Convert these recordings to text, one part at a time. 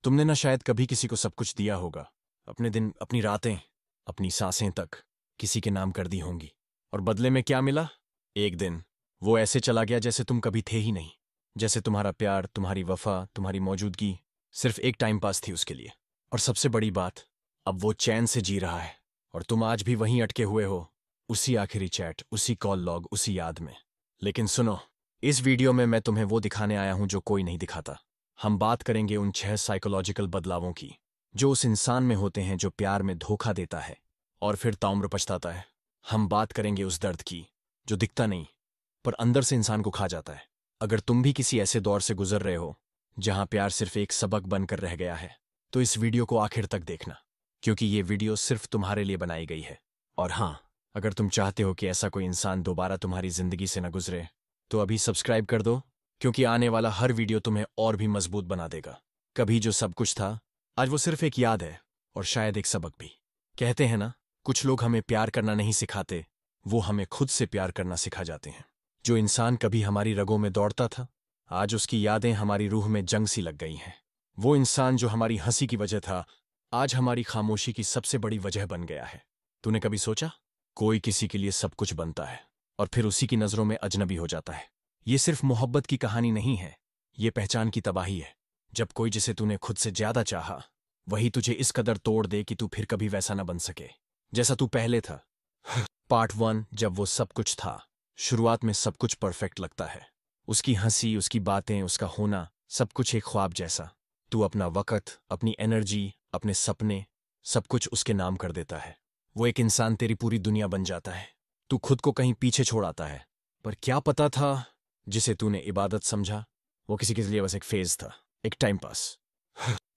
तुमने ना शायद कभी किसी को सब कुछ दिया होगा, अपने दिन, अपनी रातें, अपनी सांसें तक किसी के नाम कर दी होंगी। और बदले में क्या मिला? एक दिन वो ऐसे चला गया जैसे तुम कभी थे ही नहीं, जैसे तुम्हारा प्यार, तुम्हारी वफा, तुम्हारी मौजूदगी सिर्फ एक टाइम पास थी उसके लिए। और सबसे बड़ी बात, अब वो चैन से जी रहा है और तुम आज भी वहीं अटके हुए हो, उसी आखिरी चैट, उसी कॉल लॉग, उसी याद में। लेकिन सुनो, इस वीडियो में मैं तुम्हें वो दिखाने आया हूं जो कोई नहीं दिखाता। हम बात करेंगे उन 6 साइकोलॉजिकल बदलावों की जो उस इंसान में होते हैं जो प्यार में धोखा देता है और फिर ताउम्र पछताता है। हम बात करेंगे उस दर्द की जो दिखता नहीं पर अंदर से इंसान को खा जाता है। अगर तुम भी किसी ऐसे दौर से गुजर रहे हो जहां प्यार सिर्फ एक सबक बनकर रह गया है, तो इस वीडियो को आखिर तक देखना, क्योंकि ये वीडियो सिर्फ तुम्हारे लिए बनाई गई है। और हाँ, अगर तुम चाहते हो कि ऐसा कोई इंसान दोबारा तुम्हारी जिंदगी से न गुजरे, तो अभी सब्सक्राइब कर दो, क्योंकि आने वाला हर वीडियो तुम्हें और भी मजबूत बना देगा। कभी जो सब कुछ था, आज वो सिर्फ एक याद है और शायद एक सबक भी। कहते हैं ना, कुछ लोग हमें प्यार करना नहीं सिखाते, वो हमें खुद से प्यार करना सिखा जाते हैं। जो इंसान कभी हमारी रगों में दौड़ता था, आज उसकी यादें हमारी रूह में जंग सी लग गई हैं। वो इंसान जो हमारी हंसी की वजह था, आज हमारी खामोशी की सबसे बड़ी वजह बन गया है। तूने कभी सोचा, कोई किसी के लिए सब कुछ बनता है और फिर उसी की नजरों में अजनबी हो जाता है। ये सिर्फ मोहब्बत की कहानी नहीं है, ये पहचान की तबाही है। जब कोई जिसे तूने खुद से ज्यादा चाहा, वही तुझे इस कदर तोड़ दे कि तू फिर कभी वैसा न बन सके जैसा तू पहले था। पार्ट 1, जब वो सब कुछ था। शुरुआत में सब कुछ परफेक्ट लगता है। उसकी हंसी, उसकी बातें, उसका होना, सब कुछ एक ख्वाब जैसा। तू अपना वक्त, अपनी एनर्जी, अपने सपने, सब कुछ उसके नाम कर देता है। वो एक इंसान तेरी पूरी दुनिया बन जाता है। तू खुद को कहीं पीछे छोड़ आता है। पर क्या पता था, जिसे तूने इबादत समझा, वो किसी के लिए बस एक फेज था, एक टाइम पास।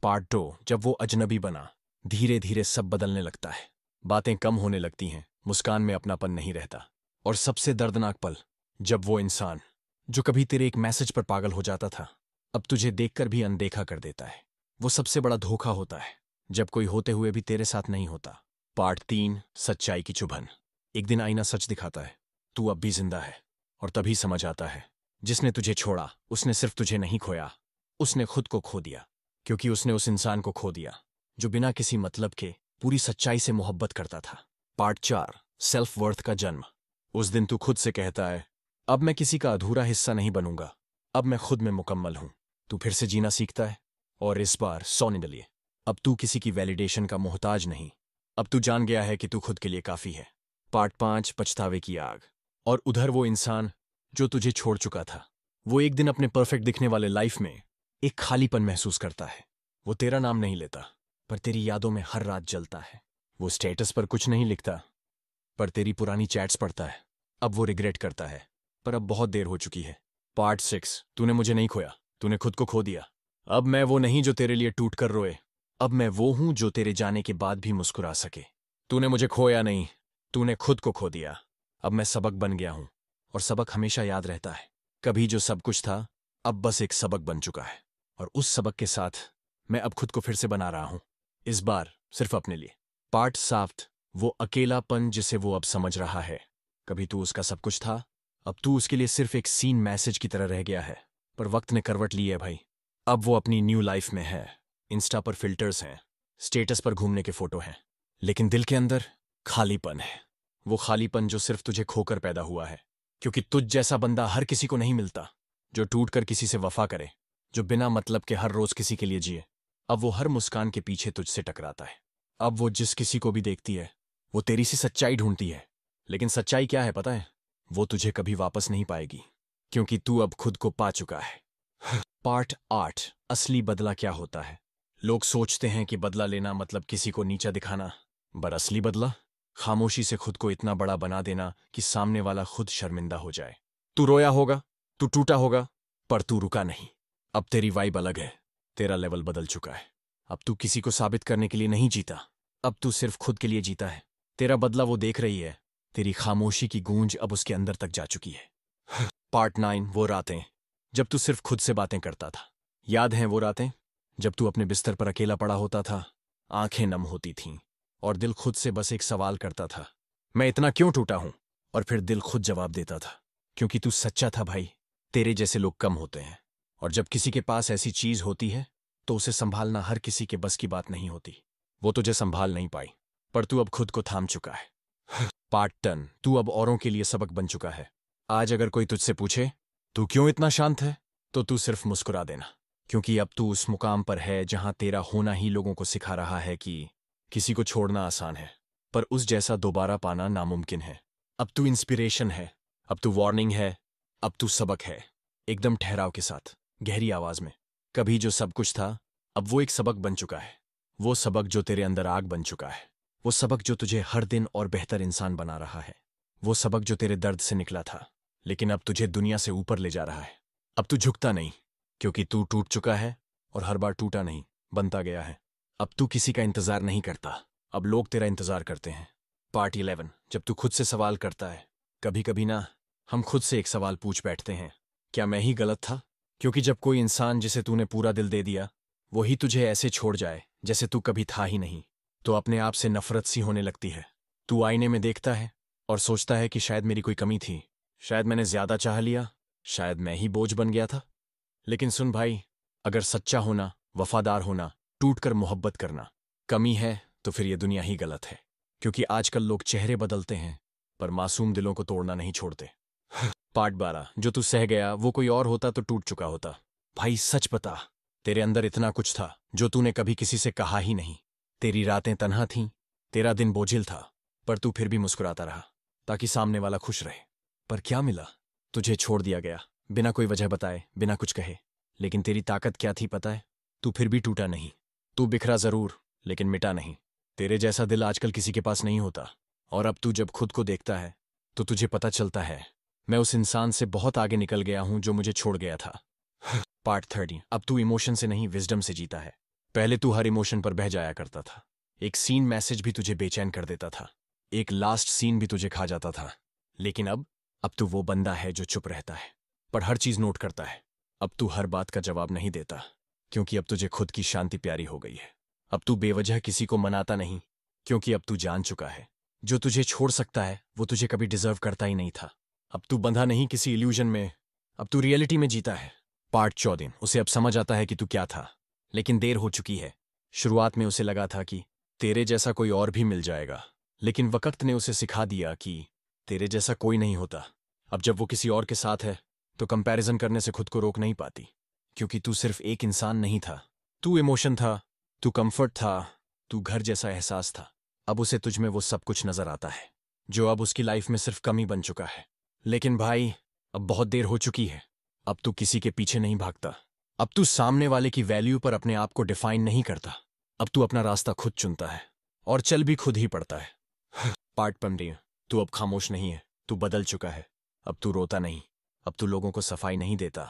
पार्ट 2, जब वो अजनबी बना। धीरे धीरे सब बदलने लगता है। बातें कम होने लगती हैं, मुस्कान में अपनापन नहीं रहता। और सबसे दर्दनाक पल, जब वो इंसान जो कभी तेरे एक मैसेज पर पागल हो जाता था, अब तुझे देखकर भी अनदेखा कर देता है। वो सबसे बड़ा धोखा होता है, जब कोई होते हुए भी तेरे साथ नहीं होता। पार्ट 3, सच्चाई की चुभन। एक दिन आईना सच दिखाता है, तू अब भी जिंदा है। और तभी समझ आता है, जिसने तुझे छोड़ा, उसने सिर्फ तुझे नहीं खोया, उसने खुद को खो दिया। क्योंकि उसने उस इंसान को खो दिया जो बिना किसी मतलब के पूरी सच्चाई से मोहब्बत करता था। पार्ट 4, सेल्फ वर्थ का जन्म। उस दिन तू खुद से कहता है, अब मैं किसी का अधूरा हिस्सा नहीं बनूंगा, अब मैं खुद में मुकम्मल हूं। तू फिर से जीना सीखता है, और इस बार सौनिडलिए। अब तू किसी की वैलिडेशन का मोहताज नहीं, अब तू जान गया है कि तू खुद के लिए काफी है। पार्ट 5, पछतावे की आग। और उधर वो इंसान जो तुझे छोड़ चुका था, वो एक दिन अपने परफेक्ट दिखने वाले लाइफ में एक खालीपन महसूस करता है। वो तेरा नाम नहीं लेता, पर तेरी यादों में हर रात जलता है। वो स्टेटस पर कुछ नहीं लिखता, पर तेरी पुरानी चैट्स पढ़ता है। अब वो रिग्रेट करता है, पर अब बहुत देर हो चुकी है। पार्ट 6, तूने मुझे नहीं खोया, तूने खुद को खो दिया। अब मैं वो नहीं जो तेरे लिए टूट कर रोए, अब मैं वो हूं जो तेरे जाने के बाद भी मुस्कुरा सके। तूने मुझे खोया नहीं, तूने खुद को खो दिया। अब मैं सबक बन गया हूं, और सबक हमेशा याद रहता है। कभी जो सब कुछ था, अब बस एक सबक बन चुका है। और उस सबक के साथ मैं अब खुद को फिर से बना रहा हूं, इस बार सिर्फ अपने लिए। पार्ट 7, वो अकेलापन जिसे वो अब समझ रहा है। कभी तू उसका सब कुछ था, अब तू उसके लिए सिर्फ एक सीन मैसेज की तरह रह गया है। पर वक्त ने करवट ली है भाई, अब वो अपनी न्यू लाइफ में है। इंस्टा पर फिल्टर्स हैं, स्टेटस पर घूमने के फोटो हैं, लेकिन दिल के अंदर खालीपन है। वो खालीपन जो सिर्फ तुझे खोकर पैदा हुआ है, क्योंकि तुझ जैसा बंदा हर किसी को नहीं मिलता, जो टूट कर किसी से वफा करे, जो बिना मतलब के हर रोज किसी के लिए जिए। अब वो हर मुस्कान के पीछे तुझसे टकराता है। अब वो जिस किसी को भी देखती है, वो तेरी सी सच्चाई ढूंढती है। लेकिन सच्चाई क्या है पता है? वो तुझे कभी वापस नहीं पाएगी, क्योंकि तू अब खुद को पा चुका है। पार्ट 8, असली बदला क्या होता है। लोग सोचते हैं कि बदला लेना मतलब किसी को नीचा दिखाना, पर असली बदला खामोशी से खुद को इतना बड़ा बना देना कि सामने वाला खुद शर्मिंदा हो जाए। तू रोया होगा, तू टूटा होगा, पर तू रुका नहीं। अब तेरी वाइब अलग है, तेरा लेवल बदल चुका है। अब तू किसी को साबित करने के लिए नहीं जीता, अब तू सिर्फ खुद के लिए जीता है। तेरा बदला वो देख रही है, तेरी खामोशी की गूंज अब उसके अंदर तक जा चुकी है। पार्ट 9, वो रातें जब तू सिर्फ खुद से बातें करता था। याद हैं वो रातें जब तू अपने बिस्तर पर अकेला पड़ा होता था, आंखें नम होती थीं और दिल खुद से बस एक सवाल करता था, मैं इतना क्यों टूटा हूं? और फिर दिल खुद जवाब देता था, क्योंकि तू सच्चा था भाई। तेरे जैसे लोग कम होते हैं, और जब किसी के पास ऐसी चीज होती है तो उसे संभालना हर किसी के बस की बात नहीं होती। वो तुझे संभाल नहीं पाई, पर तू अब खुद को थाम चुका है। पार्ट 10, तू अब औरों के लिए सबक बन चुका है। आज अगर कोई तुझसे पूछे तू क्यों इतना शांत है, तो तू सिर्फ मुस्कुरा देना, क्योंकि अब तू उस मुकाम पर है जहां तेरा होना ही लोगों को सिखा रहा है कि किसी को छोड़ना आसान है, पर उस जैसा दोबारा पाना नामुमकिन है। अब तू इंस्पिरेशन है, अब तू वार्निंग है, अब तू सबक है। एकदम ठहराव के साथ, गहरी आवाज में। कभी जो सब कुछ था, अब वो एक सबक बन चुका है। वो सबक जो तेरे अंदर आग बन चुका है। वो सबक जो तुझे हर दिन और बेहतर इंसान बना रहा है। वो सबक जो तेरे दर्द से निकला था, लेकिन अब तुझे दुनिया से ऊपर ले जा रहा है। अब तू झुकता नहीं, क्योंकि तू टूट चुका है, और हर बार टूटा नहीं, बनता गया है। अब तू किसी का इंतजार नहीं करता, अब लोग तेरा इंतजार करते हैं। पार्ट 11, जब तू खुद से सवाल करता है। कभी कभी ना, हम खुद से एक सवाल पूछ बैठते हैं, क्या मैं ही गलत था? क्योंकि जब कोई इंसान जिसे तूने पूरा दिल दे दिया, वही तुझे ऐसे छोड़ जाए जैसे तू कभी था ही नहीं, तो अपने आप से नफरत सी होने लगती है। तू आईने में देखता है और सोचता है कि शायद मेरी कोई कमी थी, शायद मैंने ज्यादा चाह लिया, शायद मैं ही बोझ बन गया था। लेकिन सुन भाई, अगर सच्चा होना, वफादार होना, टूटकर मोहब्बत करना कमी है, तो फिर ये दुनिया ही गलत है। क्योंकि आजकल लोग चेहरे बदलते हैं, पर मासूम दिलों को तोड़ना नहीं छोड़ते। पार्ट 12, जो तू सह गया वो कोई और होता तो टूट चुका होता। भाई सच बता, तेरे अंदर इतना कुछ था जो तूने कभी किसी से कहा ही नहीं। तेरी रातें तन्हा थीं, तेरा दिन बोझिल था, पर तू फिर भी मुस्कुराता रहा, ताकि सामने वाला खुश रहे। पर क्या मिला? तुझे छोड़ दिया गया, बिना कोई वजह बताए, बिना कुछ कहे। लेकिन तेरी ताकत क्या थी पता है? तू फिर भी टूटा नहीं। तू बिखरा जरूर, लेकिन मिटा नहीं। तेरे जैसा दिल आजकल किसी के पास नहीं होता। और अब तू जब खुद को देखता है, तो तुझे पता चलता है, मैं उस इंसान से बहुत आगे निकल गया हूं जो मुझे छोड़ गया था। पार्ट 30, अब तू इमोशन से नहीं, विजडम से जीता है। पहले तू हर इमोशन पर बह जाया करता था। एक सीन मैसेज भी तुझे बेचैन कर देता था, एक लास्ट सीन भी तुझे खा जाता था। लेकिन अब तू वो बंदा है जो चुप रहता है, पर हर चीज नोट करता है। अब तू हर बात का जवाब नहीं देता, क्योंकि अब तुझे खुद की शांति प्यारी हो गई है। अब तू बेवजह किसी को मनाता नहीं, क्योंकि अब तू जान चुका है, जो तुझे छोड़ सकता है वो तुझे कभी डिजर्व करता ही नहीं था। अब तू बंधा नहीं किसी इल्यूजन में, अब तू रियलिटी में जीता है। पार्ट 14, उसे अब समझ आता है कि तू क्या था, लेकिन देर हो चुकी है। शुरुआत में उसे लगा था कि तेरे जैसा कोई और भी मिल जाएगा, लेकिन वक्त ने उसे सिखा दिया कि तेरे जैसा कोई नहीं होता। अब जब वो किसी और के साथ है, तो कंपैरिजन करने से खुद को रोक नहीं पाती, क्योंकि तू सिर्फ एक इंसान नहीं था। तू इमोशन था, तू कंफर्ट था, तू घर जैसा एहसास था। अब उसे तुझ में वो सब कुछ नजर आता है, जो अब उसकी लाइफ में सिर्फ कमी बन चुका है। लेकिन भाई, अब बहुत देर हो चुकी है। अब तू किसी के पीछे नहीं भागता। अब तू सामने वाले की वैल्यू पर अपने आप को डिफाइन नहीं करता। अब तू अपना रास्ता खुद चुनता है, और चल भी खुद ही पड़ता है। पार्ट 15, तू अब खामोश नहीं है, तू बदल चुका है। अब तू रोता नहीं, अब तू लोगों को सफाई नहीं देता,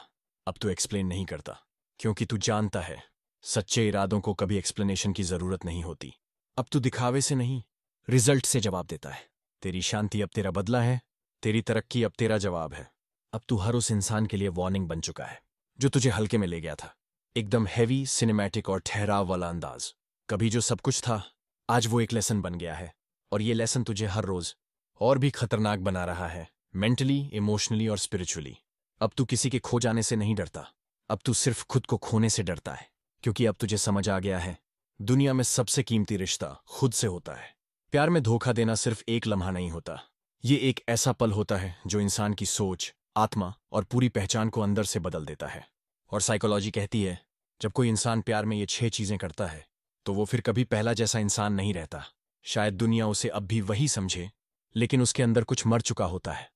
अब तू एक्सप्लेन नहीं करता, क्योंकि तू जानता है, सच्चे इरादों को कभी एक्सप्लेनेशन की जरूरत नहीं होती। अब तू दिखावे से नहीं, रिजल्ट से जवाब देता है। तेरी शांति अब तेरा बदला है, तेरी तरक्की अब तेरा जवाब है। अब तू हर उस इंसान के लिए वार्निंग बन चुका है, जो तुझे हल्के में ले गया था। एकदम हैवी, सिनेमैटिक और ठहराव वाला अंदाज। कभी जो सब कुछ था, आज वो एक लेसन बन गया है, और ये लेसन तुझे हर रोज और भी खतरनाक बना रहा है, मेंटली, इमोशनली और स्पिरिचुअली। अब तू किसी के खो जाने से नहीं डरता, अब तू सिर्फ खुद को खोने से डरता है, क्योंकि अब तुझे समझ आ गया है, दुनिया में सबसे कीमती रिश्ता खुद से होता है। प्यार में धोखा देना सिर्फ एक लम्हा नहीं होता, ये एक ऐसा पल होता है जो इंसान की सोच, आत्मा और पूरी पहचान को अंदर से बदल देता है। और साइकोलॉजी कहती है, जब कोई इंसान प्यार में ये 6 चीजें करता है, तो वो फिर कभी पहला जैसा इंसान नहीं रहता। शायद दुनिया उसे अब भी वही समझे, लेकिन उसके अंदर कुछ मर चुका होता है।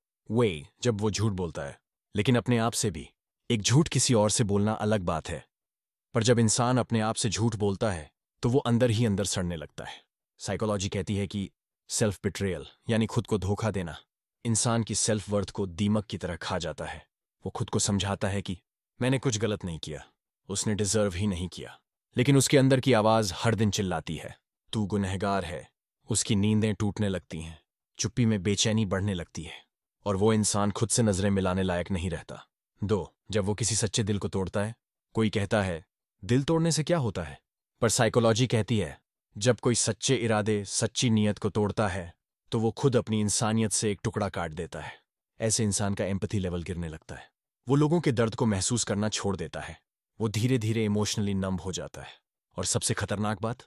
जब वो झूठ बोलता है, लेकिन अपने आप से भी। एक झूठ किसी और से बोलना अलग बात है, पर जब इंसान अपने आप से झूठ बोलता है, तो वो अंदर ही अंदर सड़ने लगता है। साइकोलॉजी कहती है कि सेल्फ बिट्रेयल, यानी खुद को धोखा देना, इंसान की सेल्फ वर्थ को दीमक की तरह खा जाता है। वो खुद को समझाता है कि मैंने कुछ गलत नहीं किया, उसने डिजर्व ही नहीं किया। लेकिन उसके अंदर की आवाज हर दिन चिल्लाती है, तू गुनहगार है। उसकी नींदें टूटने लगती हैं, चुप्पी में बेचैनी बढ़ने लगती है, और वो इंसान खुद से नजरें मिलाने लायक नहीं रहता। जब वो किसी सच्चे दिल को तोड़ता है, कोई कहता है दिल तोड़ने से क्या होता है, पर साइकोलॉजी कहती है, जब कोई सच्चे इरादे, सच्ची नीयत को तोड़ता है, तो वो खुद अपनी इंसानियत से एक टुकड़ा काट देता है। ऐसे इंसान का एम्पैथी लेवल गिरने लगता है, वो लोगों के दर्द को महसूस करना छोड़ देता है, वो धीरे धीरे इमोशनली नंब हो जाता है। और सबसे खतरनाक बात,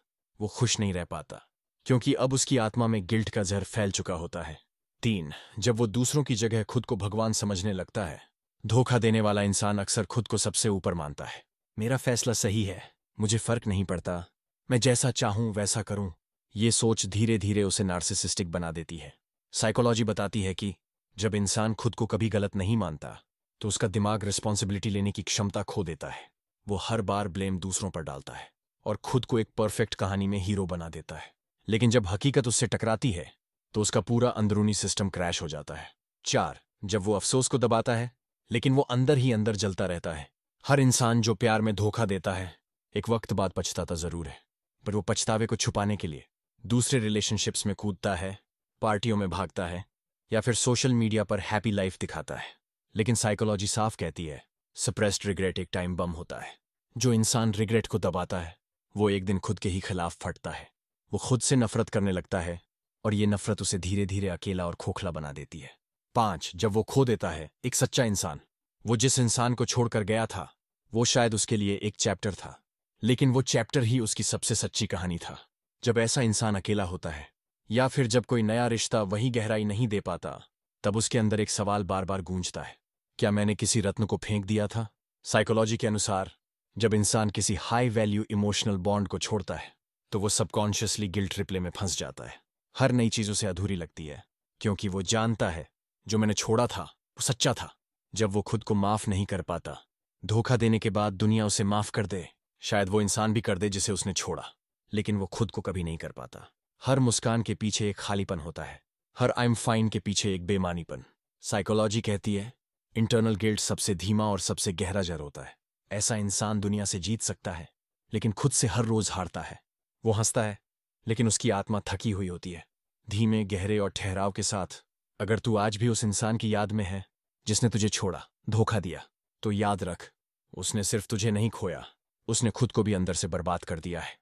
वो खुश नहीं रह पाता, क्योंकि अब उसकी आत्मा में गिल्ट का जहर फैल चुका होता है। 3, जब वो दूसरों की जगह खुद को भगवान समझने लगता है। धोखा देने वाला इंसान अक्सर खुद को सबसे ऊपर मानता है। मेरा फैसला सही है, मुझे फर्क नहीं पड़ता, मैं जैसा चाहूं वैसा करूं। ये सोच धीरे धीरे उसे नार्सिसिस्टिक बना देती है। साइकोलॉजी बताती है कि जब इंसान खुद को कभी गलत नहीं मानता, तो उसका दिमाग रिस्पॉन्सिबिलिटी लेने की क्षमता खो देता है। वो हर बार ब्लेम दूसरों पर डालता है और खुद को एक परफेक्ट कहानी में हीरो बना देता है। लेकिन जब हकीकत उससे टकराती है, तो उसका पूरा अंदरूनी सिस्टम क्रैश हो जाता है। 4, जब वो अफसोस को दबाता है, लेकिन वो अंदर ही अंदर जलता रहता है। हर इंसान जो प्यार में धोखा देता है, एक वक्त बाद पछताता जरूर है, पर वो पछतावे को छुपाने के लिए दूसरे रिलेशनशिप्स में कूदता है, पार्टियों में भागता है, या फिर सोशल मीडिया पर हैप्पी लाइफ दिखाता है। लेकिन साइकोलॉजी साफ कहती है, सप्रेस्ड रिग्रेट एक टाइम बम होता है। जो इंसान रिग्रेट को दबाता है, वो एक दिन खुद के ही खिलाफ फटता है। वो खुद से नफरत करने लगता है, और ये नफरत उसे धीरे धीरे अकेला और खोखला बना देती है। 5, जब वो खो देता है एक सच्चा इंसान। वो जिस इंसान को छोड़कर गया था, वो शायद उसके लिए एक चैप्टर था, लेकिन वो चैप्टर ही उसकी सबसे सच्ची कहानी था। जब ऐसा इंसान अकेला होता है, या फिर जब कोई नया रिश्ता वही गहराई नहीं दे पाता, तब उसके अंदर एक सवाल बार बार गूंजता है, क्या मैंने किसी रत्न को फेंक दिया था? साइकोलॉजी के अनुसार, जब इंसान किसी हाई वैल्यू इमोशनल बॉन्ड को छोड़ता है, तो वो सबकॉन्शियसली गिल्ट रिप्ले में फंस जाता है। हर नई चीज उसे अधूरी लगती है, क्योंकि वो जानता है जो मैंने छोड़ा था वो सच्चा था। जब वो खुद को माफ नहीं कर पाता, धोखा देने के बाद दुनिया उसे माफ कर दे, शायद वो इंसान भी कर दे जिसे उसने छोड़ा, लेकिन वो खुद को कभी नहीं कर पाता। हर मुस्कान के पीछे एक खालीपन होता है, हर आई एम फाइन के पीछे एक बेमानीपन। साइकोलॉजी कहती है, इंटरनल गिल्ट सबसे धीमा और सबसे गहरा जहर होता है। ऐसा इंसान दुनिया से जीत सकता है, लेकिन खुद से हर रोज हारता है। वो हंसता है, लेकिन उसकी आत्मा थकी हुई होती है। धीमे, गहरे और ठहराव के साथ, अगर तू आज भी उस इंसान की याद में है जिसने तुझे छोड़ा, धोखा दिया, तो याद रख, उसने सिर्फ तुझे नहीं खोया, उसने खुद को भी अंदर से बर्बाद कर दिया है।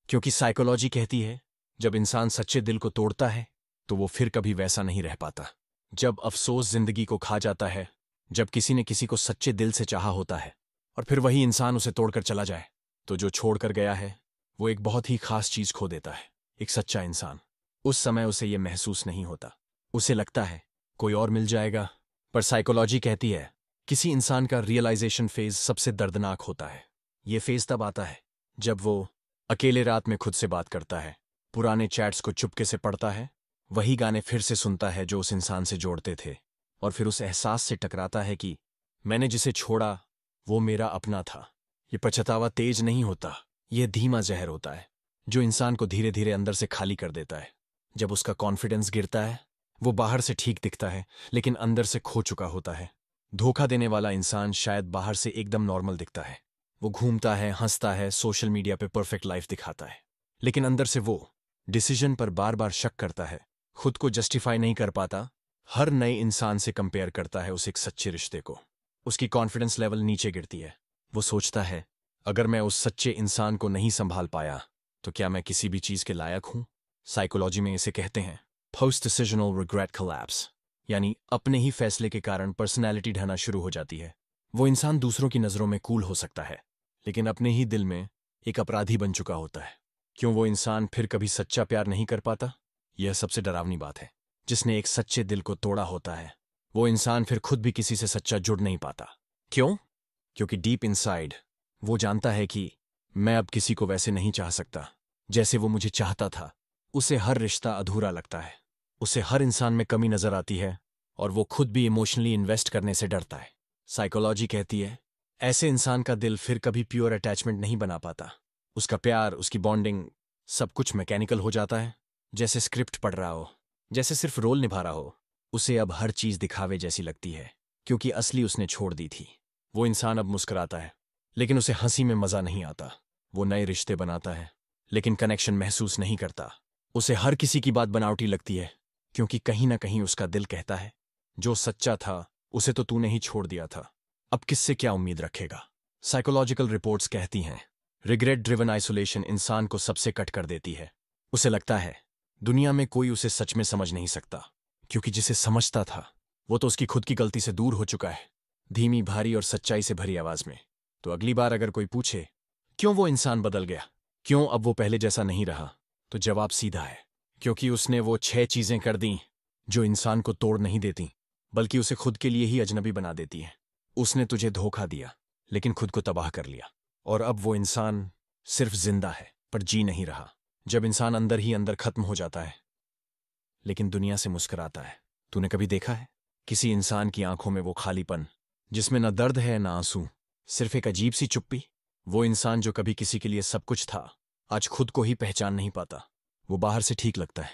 क्योंकि साइकोलॉजी कहती है, जब इंसान सच्चे दिल को तोड़ता है, तो वो फिर कभी वैसा नहीं रह पाता। जब अफसोस जिंदगी को खा जाता है, जब किसी ने किसी को सच्चे दिल से चाहा होता है, और फिर वही इंसान उसे तोड़कर चला जाए, तो जो छोड़कर गया है, वो एक बहुत ही खास चीज खो देता है, एक सच्चा इंसान। उस समय उसे ये महसूस नहीं होता, उसे लगता है कोई और मिल जाएगा। पर साइकोलॉजी कहती है, किसी इंसान का रियलाइजेशन फेज सबसे दर्दनाक होता है। ये फेज तब आता है जब वो अकेले रात में खुद से बात करता है, पुराने चैट्स को चुपके से पढ़ता है, वही गाने फिर से सुनता है जो उस इंसान से जोड़ते थे, और फिर उस एहसास से टकराता है कि मैंने जिसे छोड़ा वो मेरा अपना था। ये पछतावा तेज नहीं होता, ये धीमा जहर होता है, जो इंसान को धीरे धीरे अंदर से खाली कर देता है। जब उसका कॉन्फिडेंस गिरता है, वो बाहर से ठीक दिखता है, लेकिन अंदर से खो चुका होता है। धोखा देने वाला इंसान शायद बाहर से एकदम नॉर्मल दिखता है, वो घूमता है, हंसता है, सोशल मीडिया पे परफेक्ट लाइफ दिखाता है, लेकिन अंदर से वो डिसीजन पर बार बार शक करता है, खुद को जस्टिफाई नहीं कर पाता, हर नए इंसान से कंपेयर करता है उस एक सच्चे रिश्ते को। उसकी कॉन्फिडेंस लेवल नीचे गिरती है। वो सोचता है, अगर मैं उस सच्चे इंसान को नहीं संभाल पाया, तो क्या मैं किसी भी चीज के लायक हूं? साइकोलॉजी में इसे कहते हैं पोस्ट डिसीजनल रिग्रेट कोलैप्स, यानी अपने ही फैसले के कारण पर्सनैलिटी ढहना शुरू हो जाती है। वो इंसान दूसरों की नजरों में कूल हो सकता है, लेकिन अपने ही दिल में एक अपराधी बन चुका होता है। क्यों वो इंसान फिर कभी सच्चा प्यार नहीं कर पाता? यह सबसे डरावनी बात है। जिसने एक सच्चे दिल को तोड़ा होता है, वो इंसान फिर खुद भी किसी से सच्चा जुड़ नहीं पाता। क्यों? क्योंकि डीप इनसाइड वो जानता है कि मैं अब किसी को वैसे नहीं चाह सकता जैसे वो मुझे चाहता था। उसे हर रिश्ता अधूरा लगता है, उसे हर इंसान में कमी नजर आती है, और वो खुद भी इमोशनली इन्वेस्ट करने से डरता है। साइकोलॉजी कहती है, ऐसे इंसान का दिल फिर कभी प्योर अटैचमेंट नहीं बना पाता। उसका प्यार, उसकी बॉन्डिंग, सब कुछ मैकेनिकल हो जाता है, जैसे स्क्रिप्ट पढ़ रहा हो, जैसे सिर्फ रोल निभा रहा हो। उसे अब हर चीज दिखावे जैसी लगती है, क्योंकि असली उसने छोड़ दी थी। वो इंसान अब मुस्कुराता है, लेकिन उसे हंसी में मजा नहीं आता। वो नए रिश्ते बनाता है, लेकिन कनेक्शन महसूस नहीं करता। उसे हर किसी की बात बनावटी लगती है, क्योंकि कहीं ना कहीं उसका दिल कहता है, जो सच्चा था उसे तो तूने ही छोड़ दिया था, अब किससे क्या उम्मीद रखेगा। साइकोलॉजिकल रिपोर्ट्स कहती हैं, रिग्रेट ड्रिवन आइसोलेशन इंसान को सबसे कट कर देती है। उसे लगता है दुनिया में कोई उसे सच में समझ नहीं सकता, क्योंकि जिसे समझता था वो तो उसकी खुद की गलती से दूर हो चुका है। धीमी, भारी और सच्चाई से भरी आवाज में, तो अगली बार अगर कोई पूछे क्यों वो इंसान बदल गया, क्यों अब वो पहले जैसा नहीं रहा, तो जवाब सीधा है, क्योंकि उसने वो 6 चीजें कर दी जो इंसान को तोड़ नहीं देती, बल्कि उसे खुद के लिए ही अजनबी बना देती है। उसने तुझे धोखा दिया, लेकिन खुद को तबाह कर लिया। और अब वो इंसान सिर्फ जिंदा है, पर जी नहीं रहा। जब इंसान अंदर ही अंदर खत्म हो जाता है, लेकिन दुनिया से मुस्कुराता है। तूने कभी देखा है किसी इंसान की आंखों में वो खालीपन, जिसमें न दर्द है न आंसू, सिर्फ एक अजीब सी चुप्पी? वो इंसान जो कभी किसी के लिए सब कुछ था, आज खुद को ही पहचान नहीं पाता। वो बाहर से ठीक लगता है,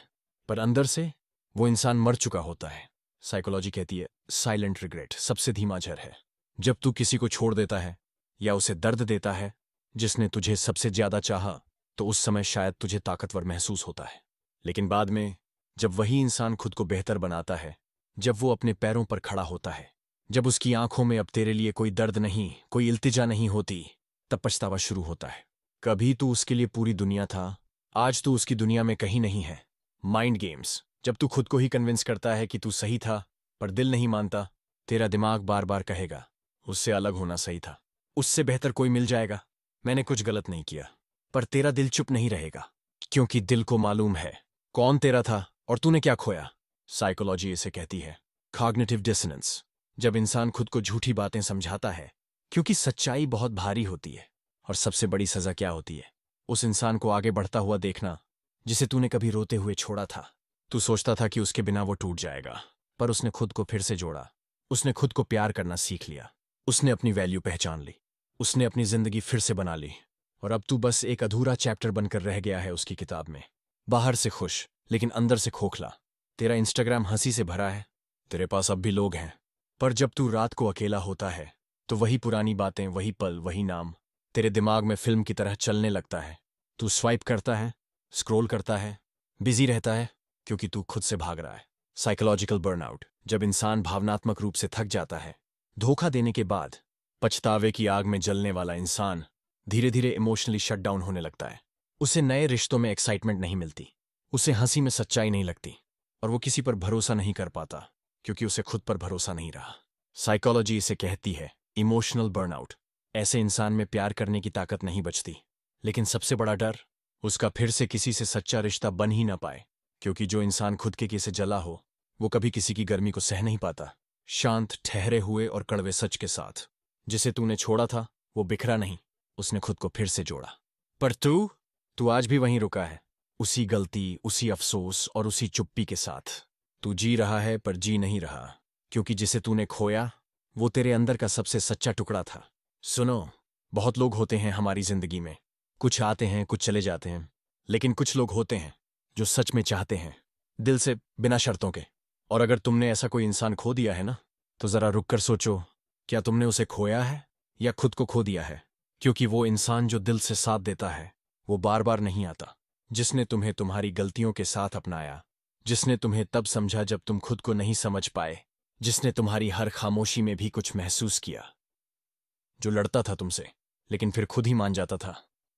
पर अंदर से वो इंसान मर चुका होता है। साइकोलॉजी कहती है साइलेंट रिग्रेट सबसे धीमा जहर है। जब तू किसी को छोड़ देता है या उसे दर्द देता है जिसने तुझे सबसे ज्यादा चाहा, तो उस समय शायद तुझे ताकतवर महसूस होता है। लेकिन बाद में जब वही इंसान खुद को बेहतर बनाता है, जब वो अपने पैरों पर खड़ा होता है, जब उसकी आंखों में अब तेरे लिए कोई दर्द नहीं, कोई इल्तिजा नहीं होती, तब पछतावा शुरू होता है। कभी तू उसके लिए पूरी दुनिया था, आज तू उसकी दुनिया में कहीं नहीं है। Mind games. जब तू खुद को ही कन्विंस करता है कि तू सही था, पर दिल नहीं मानता, तेरा दिमाग बार बार कहेगा उससे अलग होना सही था, उससे बेहतर कोई मिल जाएगा, मैंने कुछ गलत नहीं किया। पर तेरा दिल चुप नहीं रहेगा, क्योंकि दिल को मालूम है कौन तेरा था और तूने क्या खोया। साइकोलॉजी इसे कहती है कॉग्निटिव डिसोनेंस। जब इंसान खुद को झूठी बातें समझाता है, क्योंकि सच्चाई बहुत भारी होती है। और सबसे बड़ी सजा क्या होती है? उस इंसान को आगे बढ़ता हुआ देखना जिसे तूने कभी रोते हुए छोड़ा था। तू सोचता था कि उसके बिना वो टूट जाएगा, पर उसने खुद को फिर से जोड़ा। उसने खुद को प्यार करना सीख लिया, उसने अपनी वैल्यू पहचान ली, उसने अपनी जिंदगी फिर से बना ली। और अब तू बस एक अधूरा चैप्टर बनकर रह गया है उसकी किताब में। बाहर से खुश, लेकिन अंदर से खोखला। तेरा इंस्टाग्राम हंसी से भरा है, तेरे पास अब भी लोग हैं, पर जब तू रात को अकेला होता है, तो वही पुरानी बातें, वही पल, वही नाम तेरे दिमाग में फिल्म की तरह चलने लगता है। तू स्वाइप करता है, स्क्रॉल करता है, बिजी रहता है, क्योंकि तू खुद से भाग रहा है। Psychological burnout. जब इंसान भावनात्मक रूप से थक जाता है, धोखा देने के बाद पछतावे की आग में जलने वाला इंसान धीरे धीरे इमोशनली शट डाउन होने लगता है। उसे नए रिश्तों में एक्साइटमेंट नहीं मिलती, उसे हंसी में सच्चाई नहीं लगती, और वो किसी पर भरोसा नहीं कर पाता, क्योंकि उसे खुद पर भरोसा नहीं रहा। साइकोलॉजी इसे कहती है इमोशनल बर्नआउट। ऐसे इंसान में प्यार करने की ताकत नहीं बचती, लेकिन सबसे बड़ा डर उसका फिर से किसी से सच्चा रिश्ता बन ही ना पाए, क्योंकि जो इंसान खुद के किसी जला हो, वो कभी किसी की गर्मी को सह नहीं पाता। शांत, ठहरे हुए और कड़वे सच के साथ, जिसे तूने छोड़ा था वो बिखरा नहीं, उसने खुद को फिर से जोड़ा। पर तू आज भी वहीं रुका है, उसी गलती, उसी अफसोस और उसी चुप्पी के साथ। तू जी रहा है पर जी नहीं रहा, क्योंकि जिसे तूने खोया वो तेरे अंदर का सबसे सच्चा टुकड़ा था। सुनो, बहुत लोग होते हैं हमारी जिंदगी में, कुछ आते हैं कुछ चले जाते हैं, लेकिन कुछ लोग होते हैं जो सच में चाहते हैं, दिल से, बिना शर्तों के। और अगर तुमने ऐसा कोई इंसान खो दिया है ना, तो जरा रुक कर सोचो, क्या तुमने उसे खोया है या खुद को खो दिया है? क्योंकि वो इंसान जो दिल से साथ देता है, वो बार बार नहीं आता। जिसने तुम्हें तुम्हारी गलतियों के साथ अपनाया, जिसने तुम्हें तब समझा जब तुम खुद को नहीं समझ पाए, जिसने तुम्हारी हर खामोशी में भी कुछ महसूस किया, जो लड़ता था तुमसे लेकिन फिर खुद ही मान जाता था।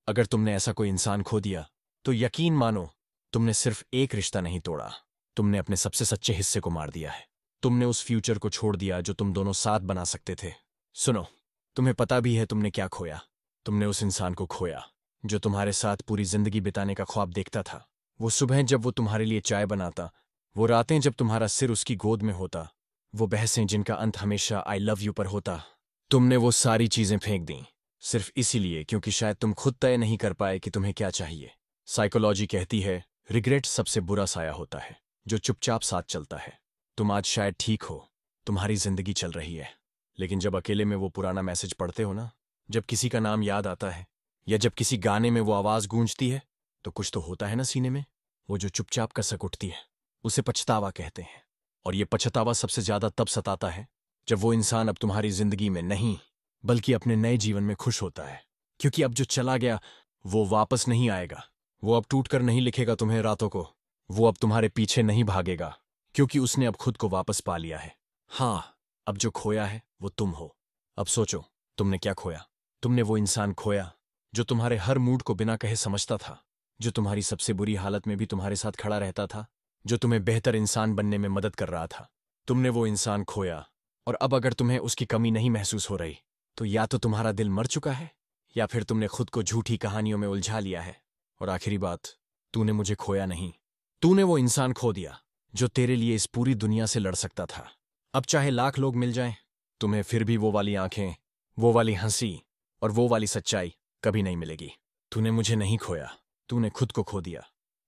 अगर तुमने ऐसा कोई इंसान खो दिया, तो यकीन मानो तुमने सिर्फ एक रिश्ता नहीं तोड़ा, तुमने अपने सबसे सच्चे हिस्से को मार दिया है। तुमने उस फ्यूचर को छोड़ दिया जो तुम दोनों साथ बना सकते थे। सुनो, तुम्हें पता भी है तुमने क्या खोया। तुमने उस इंसान को खोया जो तुम्हारे साथ पूरी जिंदगी बिताने का ख्वाब देखता था। वो सुबह जब वो तुम्हारे लिए चाय बनाता, वो रातें जब तुम्हारा सिर उसकी गोद में होता, वो बहसें जिनका अंत हमेशा आई लव यू पर होता। तुमने वो सारी चीजें फेंक दी, सिर्फ इसीलिए क्योंकि शायद तुम खुद तय नहीं कर पाए कि तुम्हें क्या चाहिए। साइकोलॉजी कहती है रिग्रेट सबसे बुरा साया होता है, जो चुपचाप साथ चलता है। तुम आज शायद ठीक हो, तुम्हारी जिंदगी चल रही है, लेकिन जब अकेले में वो पुराना मैसेज पढ़ते हो ना, जब किसी का नाम याद आता है, या जब किसी गाने में वो आवाज गूंजती है, तो कुछ तो होता है ना सीने में, वो जो चुपचाप कसक उठती है, उसे पछतावा कहते हैं। और ये पछतावा सबसे ज्यादा तब सताता है जब वो इंसान अब तुम्हारी जिंदगी में नहीं, बल्कि अपने नए जीवन में खुश होता है। क्योंकि अब जो चला गया वो वापस नहीं आएगा। वो अब टूट कर नहीं लिखेगा तुम्हें रातों को, वो अब तुम्हारे पीछे नहीं भागेगा, क्योंकि उसने अब खुद को वापस पा लिया है। हाँ, अब जो खोया है वो तुम हो। अब सोचो, तुमने क्या खोया? तुमने वो इंसान खोया जो तुम्हारे हर मूड को बिना कहे समझता था, जो तुम्हारी सबसे बुरी हालत में भी तुम्हारे साथ खड़ा रहता था, जो तुम्हें बेहतर इंसान बनने में मदद कर रहा था। तुमने वो इंसान खोया, और अब अगर तुम्हें उसकी कमी नहीं महसूस हो रही, तो या तो तुम्हारा दिल मर चुका है, या फिर तुमने खुद को झूठी कहानियों में उलझा लिया है। और आखिरी बात, तूने मुझे खोया नहीं, तूने वो इंसान खो दिया जो तेरे लिए इस पूरी दुनिया से लड़ सकता था। अब चाहे लाख लोग मिल जाएं, तुम्हें फिर भी वो वाली आंखें, वो वाली हंसी और वो वाली सच्चाई कभी नहीं मिलेगी। तूने मुझे नहीं खोया, तूने खुद को खो दिया।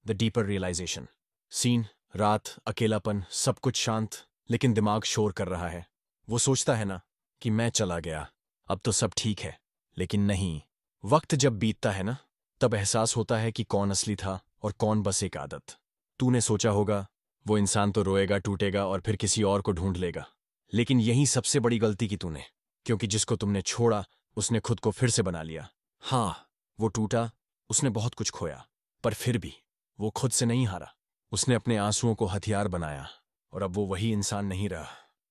The deeper realisation. सीन, रात, अकेलापन, सब कुछ शांत, लेकिन दिमाग शोर कर रहा है। वो सोचता है ना कि मैं चला गया, अब तो सब ठीक है। लेकिन नहीं, वक्त जब बीतता है ना, तब एहसास होता है कि कौन असली था और कौन बस एक आदत। तूने सोचा होगा वो इंसान तो रोएगा, टूटेगा और फिर किसी और को ढूंढ लेगा। लेकिन यही सबसे बड़ी गलती की तूने, क्योंकि जिसको तुमने छोड़ा उसने खुद को फिर से बना लिया। हाँ, वो टूटा, उसने बहुत कुछ खोया, पर फिर भी वो खुद से नहीं हारा। उसने अपने आंसुओं को हथियार बनाया, और अब वो वही इंसान नहीं रहा।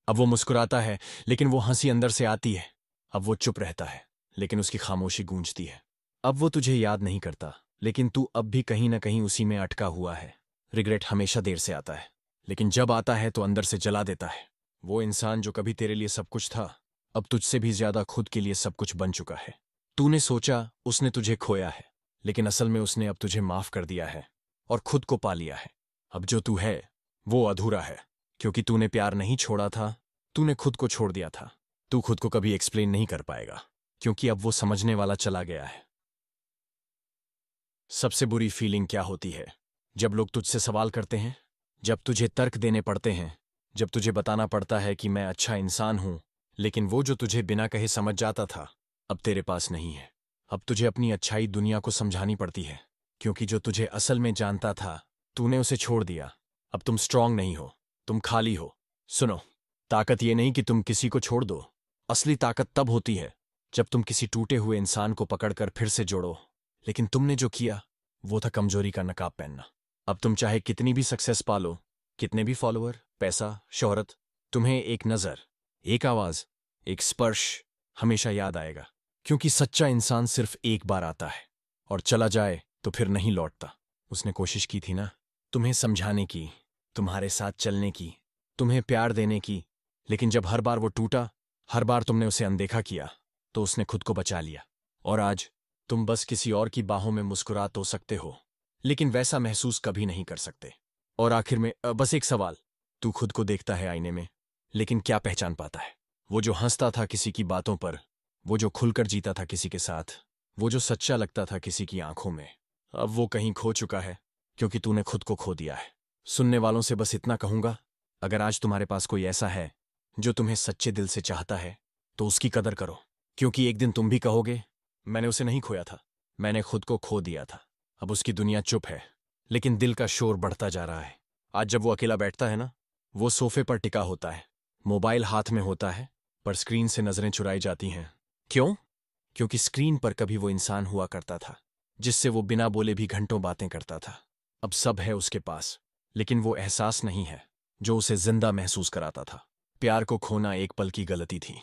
अब वो मुस्कुराता है, लेकिन वो हंसी अंदर से आती है। अब वो चुप रहता है, लेकिन उसकी खामोशी गूंजती है। अब वो तुझे याद नहीं करता, लेकिन तू अब भी कहीं ना कहीं उसी में अटका हुआ है। रिग्रेट हमेशा देर से आता है, लेकिन जब आता है तो अंदर से जला देता है। वो इंसान जो कभी तेरे लिए सब कुछ था, अब तुझसे भी ज्यादा खुद के लिए सब कुछ बन चुका है। तूने सोचा उसने तुझे खोया है, लेकिन असल में उसने अब तुझे माफ कर दिया है और खुद को पा लिया है। अब जो तू है वो अधूरा है, क्योंकि तूने प्यार नहीं छोड़ा था, तूने खुद को छोड़ दिया था। तू खुद को कभी एक्सप्लेन नहीं कर पाएगा, क्योंकि अब वो समझने वाला चला गया है। सबसे बुरी फीलिंग क्या होती है? जब लोग तुझसे सवाल करते हैं, जब तुझे तर्क देने पड़ते हैं, जब तुझे बताना पड़ता है कि मैं अच्छा इंसान हूं, लेकिन वो जो तुझे बिना कहे समझ जाता था, अब तेरे पास नहीं है। अब तुझे अपनी अच्छाई दुनिया को समझानी पड़ती है, क्योंकि जो तुझे असल में जानता था, तूने उसे छोड़ दिया। अब तुम स्ट्रांग नहीं हो, तुम खाली हो। सुनो, ताकत ये नहीं कि तुम किसी को छोड़ दो। असली ताकत तब होती है जब तुम किसी टूटे हुए इंसान को पकड़कर फिर से जोड़ो। लेकिन तुमने जो किया वो था कमजोरी का नकाब पहनना। अब तुम चाहे कितनी भी सक्सेस पालो, कितने भी फॉलोअर, पैसा, शोहरत, तुम्हें एक नजर, एक आवाज, एक स्पर्श हमेशा याद आएगा। क्योंकि सच्चा इंसान सिर्फ एक बार आता है और चला जाए तो फिर नहीं लौटता। उसने कोशिश की थी ना, तुम्हें समझाने की, तुम्हारे साथ चलने की, तुम्हें प्यार देने की, लेकिन जब हर बार वो टूटा, हर बार तुमने उसे अनदेखा किया, तो उसने खुद को बचा लिया। और आज तुम बस किसी और की बाहों में मुस्कुरा तो सकते हो, लेकिन वैसा महसूस कभी नहीं कर सकते। और आखिर में बस एक सवाल, तू खुद को देखता है आईने में, लेकिन क्या पहचान पाता है? वो जो हंसता था किसी की बातों पर, वो जो खुलकर जीता था किसी के साथ, वो जो सच्चा लगता था किसी की आंखों में, अब वो कहीं खो चुका है, क्योंकि तूने खुद को खो दिया है। सुनने वालों से बस इतना कहूंगा, अगर आज तुम्हारे पास कोई ऐसा है जो तुम्हें सच्चे दिल से चाहता है, तो उसकी कदर करो, क्योंकि एक दिन तुम भी कहोगे, मैंने उसे नहीं खोया था, मैंने खुद को खो दिया था। अब उसकी दुनिया चुप है, लेकिन दिल का शोर बढ़ता जा रहा है। आज जब वो अकेला बैठता है ना, वो सोफे पर टिका होता है, मोबाइल हाथ में होता है, पर स्क्रीन से नजरें चुराई जाती हैं। क्यों? क्योंकि स्क्रीन पर कभी वो इंसान हुआ करता था, जिससे वो बिना बोले भी घंटों बातें करता था। अब सब है उसके पास, लेकिन वो एहसास नहीं है जो उसे जिंदा महसूस कराता था। प्यार को खोना एक पल की गलती थी,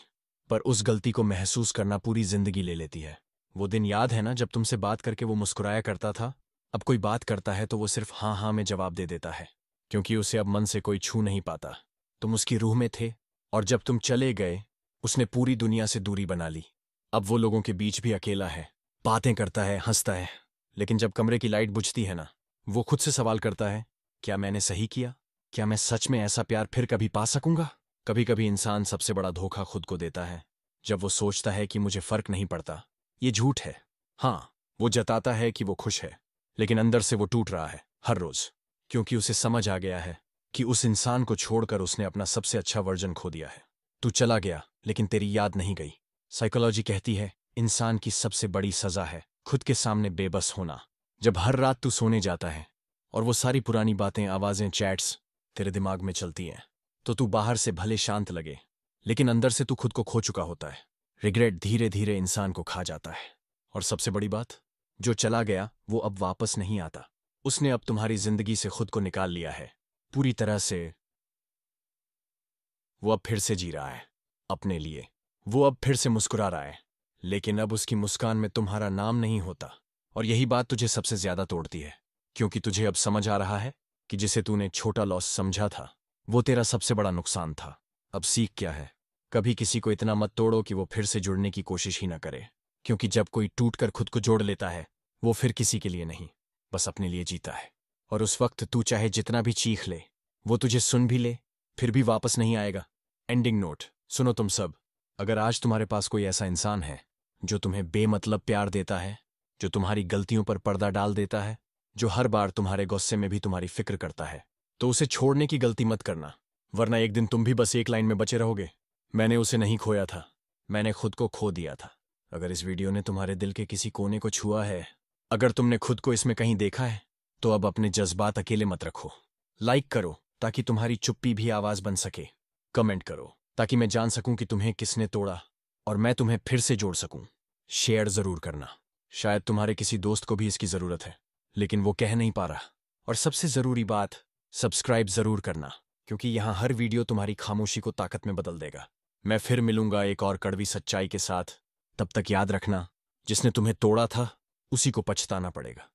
पर उस गलती को महसूस करना पूरी जिंदगी ले लेती है। वो दिन याद है ना जब तुमसे बात करके वो मुस्कुराया करता था? अब कोई बात करता है तो वो सिर्फ हाँ हाँ में जवाब दे देता है, क्योंकि उसे अब मन से कोई छू नहीं पाता। तुम उसकी रूह में थे, और जब तुम चले गए, उसने पूरी दुनिया से दूरी बना ली। अब वो लोगों के बीच भी अकेला है, बातें करता है, हंसता है, लेकिन जब कमरे की लाइट बुझती है ना, वो खुद से सवाल करता है, क्या मैंने सही किया? क्या मैं सच में ऐसा प्यार फिर कभी पा सकूंगा? कभी कभी इंसान सबसे बड़ा धोखा खुद को देता है, जब वो सोचता है कि मुझे फर्क नहीं पड़ता। ये झूठ है। हाँ, वो जताता है कि वो खुश है, लेकिन अंदर से वो टूट रहा है हर रोज, क्योंकि उसे समझ आ गया है कि उस इंसान को छोड़कर उसने अपना सबसे अच्छा वर्जन खो दिया है। तू चला गया, लेकिन तेरी याद नहीं गई। साइकोलॉजी कहती है इंसान की सबसे बड़ी सजा है खुद के सामने बेबस होना। जब हर रात तू सोने जाता है और वो सारी पुरानी बातें, आवाजें, चैट्स तेरे दिमाग में चलती हैं, तो तू बाहर से भले शांत लगे, लेकिन अंदर से तू खुद को खो चुका होता है। रिग्रेट धीरे धीरे इंसान को खा जाता है। और सबसे बड़ी बात, जो चला गया वो अब वापस नहीं आता। उसने अब तुम्हारी जिंदगी से खुद को निकाल लिया है पूरी तरह से। वो अब फिर से जी रहा है अपने लिए, वो अब फिर से मुस्कुरा रहा है, लेकिन अब उसकी मुस्कान में तुम्हारा नाम नहीं होता। और यही बात तुझे सबसे ज्यादा तोड़ती है, क्योंकि तुझे अब समझ आ रहा है कि जिसे तूने छोटा लॉस समझा था, वो तेरा सबसे बड़ा नुकसान था। अब सीख क्या है? कभी किसी को इतना मत तोड़ो कि वो फिर से जुड़ने की कोशिश ही ना करे, क्योंकि जब कोई टूटकर खुद को जोड़ लेता है वो फिर किसी के लिए नहीं, बस अपने लिए जीता है। और उस वक्त तू चाहे जितना भी चीख ले, वो तुझे सुन भी ले, फिर भी वापस नहीं आएगा। एंडिंग नोट, सुनो तुम सब, अगर आज तुम्हारे पास कोई ऐसा इंसान है जो तुम्हें बेमतलब प्यार देता है, जो तुम्हारी गलतियों पर पर्दा डाल देता है, जो हर बार तुम्हारे गुस्से में भी तुम्हारी फिक्र करता है, तो उसे छोड़ने की गलती मत करना, वरना एक दिन तुम भी बस एक लाइन में बचे रहोगे, मैंने उसे नहीं खोया था, मैंने खुद को खो दिया था। अगर इस वीडियो ने तुम्हारे दिल के किसी कोने को छुआ है, अगर तुमने खुद को इसमें कहीं देखा है, तो अब अपने जज्बात अकेले मत रखो। लाइक करो ताकि तुम्हारी चुप्पी भी आवाज बन सके। कमेंट करो ताकि मैं जान सकूं कि तुम्हें किसने तोड़ा और मैं तुम्हें फिर से जोड़ सकूं। शेयर जरूर करना, शायद तुम्हारे किसी दोस्त को भी इसकी जरूरत है, लेकिन वो कह नहीं पा रहा। और सबसे जरूरी बात, सब्सक्राइब जरूर करना, क्योंकि यहां हर वीडियो तुम्हारी खामोशी को ताकत में बदल देगा। मैं फिर मिलूंगा एक और कड़वी सच्चाई के साथ। तब तक याद रखना, जिसने तुम्हें तोड़ा था उसी को पछताना पड़ेगा।